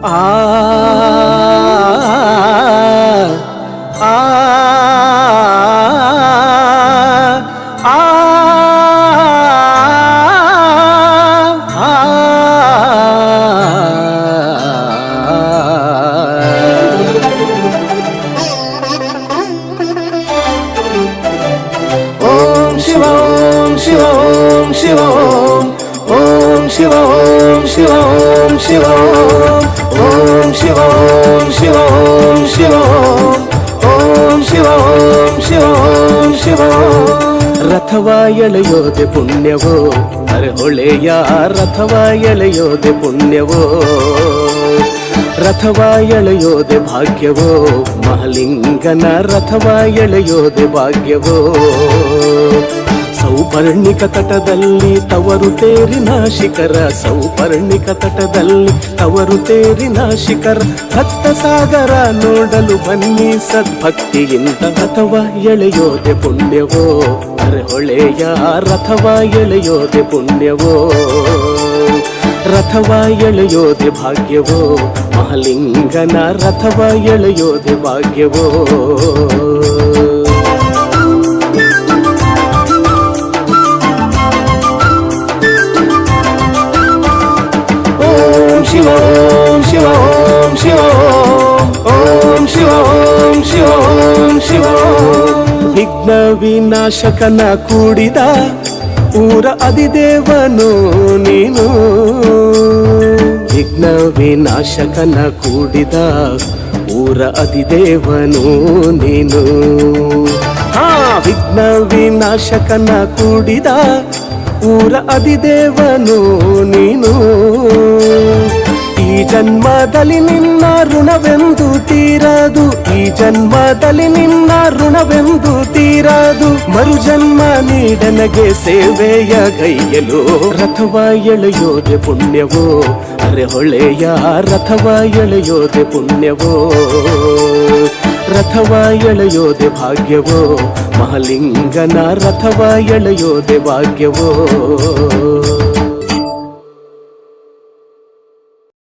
ಆ ಆ ಓಂ ಶಿವ ಓಂ ಶಿವ ಓಂ ಶಿವ ಓಂ ಶಿವ ಓಂ ಶಿವ ಓಂ ಶಿವ ಓಂ ಶಿವ ಓಂ ಶಿವ ಓಂ ಶಿವ ಓಂ ಶಿವ ಓಂ ಶಿವ ಓಂ ಶಿವ ರಥವ ಎಳೆಯೋದೆ ಪುಣ್ಯವೋ ಅರೆಹೊಳೆಯ ರಥವ ಎಳೆಯೋದೆ ಪುಣ್ಯವೋ ರಥವ ಎಳೆಯೋದೆ ಭಾಗ್ಯವೋ ಮಹಾಲಿಂಗನ ರಥವ ಎಳೆಯೋದೆ ಭಾಗ್ಯವೋ ಸೌಪರ್ಣಿಕ ತಟದಲ್ಲಿ ತವರು ತೇರಿನ ಶಿಖರ ಸೌಪರ್ಣಿಕ ತಟದಲ್ಲಿ ತವರು ತೇರಿನ ಶಿಖರ ಭಕ್ತ ಸಾಗರ ನೋಡಲು ಬನ್ನಿ ಸದ್ಭಕ್ತಿಯಿಂದ ರಥವ ಎಳೆಯೋದೆ ಪುಣ್ಯವೋ ಅರೆಹೊಳೆಯ ರಥವ ಎಳೆಯೋದೆ ಪುಣ್ಯವೋ ರಥವ ಎಳೆಯೋದೆ ಭಾಗ್ಯವೋ ಮಹಾಲಿಂಗನ ರಥವ ಎಳೆಯೋದೆ ಭಾಗ್ಯವೋ ಓಂ ಶಿವ ಓಂ ಶಿವ ಓಂ ಶಿವ ಓಂ ಶಿವ ಓಂ ಶಿವ ಓಂ ಶಿವ ವಿಘ್ನ ವಿನಾಶಕನ ಕೂಡಿದ ಊರ ಅಧಿದೇವನು ನೀನು ವಿಘ್ನ ವಿನಾಶಕನ ಕೂಡಿದ ಊರ ಅಧಿದೇವನು ನೀನು ವಿಘ್ನ ವಿನಾಶಕನ ಕೂಡಿದ ಊರ ಅಧಿದೇವನು ನೀನು ಈ ಜನ್ಮದಲ್ಲಿ ನಿನ್ನ ಋಣವೆಂದು ತೀರದು ಈ ಜನ್ಮದಲ್ಲಿ ನಿನ್ನ ಋಣವೆಂದು ತೀರದು ಮರುಜನ್ಮ ನೀಡನಗೆ ಸೇವೆಯ ಗೈಯಲು ರಥವ ಎಳೆಯೋದೆ ಪುಣ್ಯವೋ ಅರೆಹೊಳೆಯ ರಥವ ಎಳೆಯೋದೆ ಪುಣ್ಯವೋ ರಥವ ಎಳೆಯೋದೆ ಭಾಗ್ಯವೋ ಮಹಾಲಿಂಗನ ರಥವ ಎಳೆಯೋದೆ ಭಾಗ್ಯವೋ